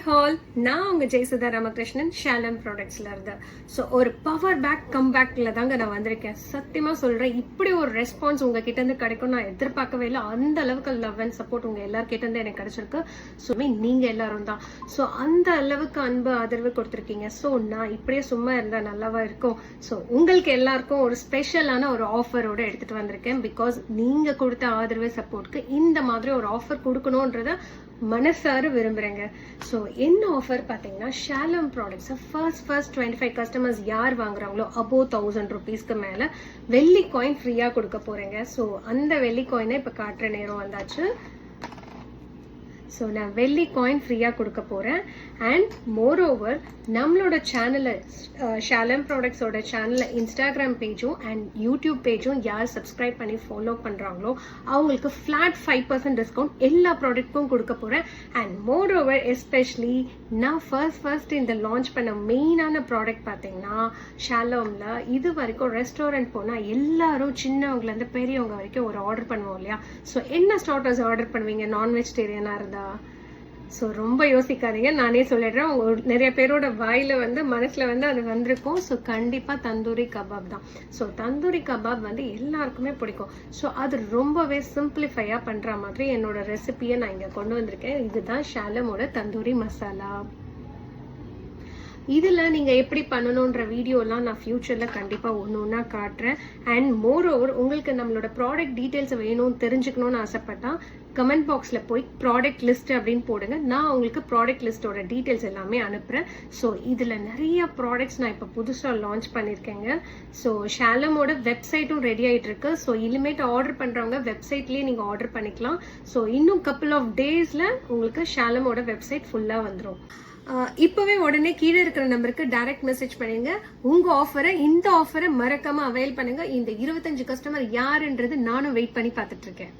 Hall, நான் உங்கள் ஜெயசுதா ராமகிருஷ்ணன் ஷாலம் ப்ராடக்ட்ஸில் இருந்து. ஸோ ஒரு பவர் பேக் கம்பேக்கில் தாங்க நான் வந்திருக்கேன். சத்தியமாக சொல்கிறேன், இப்படி ஒரு ரெஸ்பான்ஸ் உங்கள் கிட்டேருந்து கிடைக்கும் நான் எதிர்பார்க்கவே இல்லை. அந்த அளவுக்கு லவ் அண்ட் சப்போர்ட் உங்கள் எல்லாருக்கிட்டேருந்து எனக்கு கிடைச்சிருக்கு. ஸோ நீங்கள் எல்லாரும் தான். ஸோ அந்த அளவுக்கு அன்பு ஆதரவு கொடுத்துருக்கீங்க. ஸோ நான் இப்படியே சும்மா இருந்தால் நல்லாவா இருக்கும். ஸோ உங்களுக்கு எல்லாருக்கும் ஒரு ஸ்பெஷலான ஒரு ஆஃபரோட எடுத்துகிட்டு வந்திருக்கேன். பிகாஸ் நீங்கள் கொடுத்த ஆதரவு சப்போர்ட்க்கு இந்த மாதிரி ஒரு ஆஃபர் கொடுக்கணுன்றத மனசார விரும்புறேங்க. ஸோ என்ன ஆஃபர் பார்த்தீங்கன்னா, ஷாலம் ப்ராடக்ட்ஸை ஃபர்ஸ்ட் 25 கஸ்டமர்ஸ் யார் வாங்குறாங்களோ அபோவ் 1000 ருபீஸ்க்கு மேலே வெள்ளி காயின் ஃப்ரீயாக கொடுக்க போகிறேங்க. ஸோ அந்த வெள்ளி காயினை இப்போ காட்டுற நேரம் வந்தாச்சு. ஸோ நான் வெள்ளி காயின் ஃப்ரீயாக கொடுக்க போகிறேன். அண்ட் மோர் ஓவர் நம்மளோட சேனலை ஷாலம் ப்ராடக்ட்ஸோட சேனலில் இன்ஸ்டாகிராம் பேஜும் அண்ட் யூடியூப் பேஜும் யார் சப்ஸ்கிரைப் பண்ணி ஃபாலோ பண்ணுறாங்களோ அவங்களுக்கு ஃப்ளாட் 5% டிஸ்கவுண்ட் எல்லா ப்ராடக்ட்க்கும் கொடுக்க போகிறேன். அண்ட் மோர் ஓவர் எஸ்பெஷலி நான் ஃபர்ஸ்ட் இந்த லான்ச் பண்ண மெயினான ப்ராடக்ட் பார்த்தீங்கன்னா, ஷாலோமில் இது வரைக்கும் ரெஸ்டாரண்ட் போனால் எல்லாரும் சின்னவங்கலேருந்து பெரியவங்க வரைக்கும் ஒரு ஆர்டர் பண்ணுவோம் இல்லையா? ஸோ என்ன ஸ்டார்டர்ஸ் ஆர்டர் பண்ணுவீங்க நான் வெஜிடேரியனாக இருந்தால்? ஸோ ரொம்ப யோசிக்காதீங்க, நானே சொல்லிடுறேன். நிறைய பேரோட வாயில் மனசில் அது வந்திருக்கும். ஸோ கண்டிப்பாக தந்தூரி கபாப் தான். ஸோ தந்தூரி கபாப் எல்லாருக்குமே பிடிக்கும். ஸோ அது ரொம்பவே சிம்பிளிஃபையாக பண்ணுற மாதிரி என்னோட ரெசிபியை நான் இங்கே கொண்டு வந்திருக்கேன். இதுதான் ஷாலமோட தந்தூரி மசாலா. இதில் நீங்கள் எப்படி பண்ணணுன்ற வீடியோலாம் நான் ஃப்யூச்சரில் கண்டிப்பாக ஒன்று காட்டுறேன். அண்ட் மோர் ஓவர் உங்களுக்கு நம்மளோட ப்ராடக்ட் டீட்டெயில்ஸ் வேணும்னு தெரிஞ்சுக்கணும்னு ஆசைப்பட்டால் கமெண்ட் பாக்ஸில் போய் ப்ராடக்ட் லிஸ்ட் அப்படின்னு போடுங்க. நான் உங்களுக்கு ப்ராடக்ட் லிஸ்ட்டோட டீட்டெயில்ஸ் எல்லாமே அனுப்புகிறேன். ஸோ இதில் நிறைய ப்ராடக்ட்ஸ் நான் இப்போ புதுசாக லான்ச் பண்ணியிருக்கேங்க. ஸோ ஷாலமோட வெப்சைட்டும் ரெடி ஆகிட்டு இருக்கு. ஸோ இனிமேட்டு ஆர்டர் பண்ணுறவங்க வெப்சைட்லேயே நீங்கள் ஆர்டர் பண்ணிக்கலாம். ஸோ இன்னும் கப்புள் ஆஃப் டேஸில் உங்களுக்கு ஷாலமோட வெப்சைட் ஃபுல்லாக வந்துடும். இப்போவே உடனே கீழே இருக்கிற நம்பருக்கு டைரக்ட் மெசேஜ் பண்ணுங்க. இந்த ஆஃபரை மறக்காம அவைல் பண்ணுங்க. இந்த 25 கஸ்டமர் யாருன்றது நானும் வெயிட் பண்ணி பார்த்துட்டு இருக்கேன்.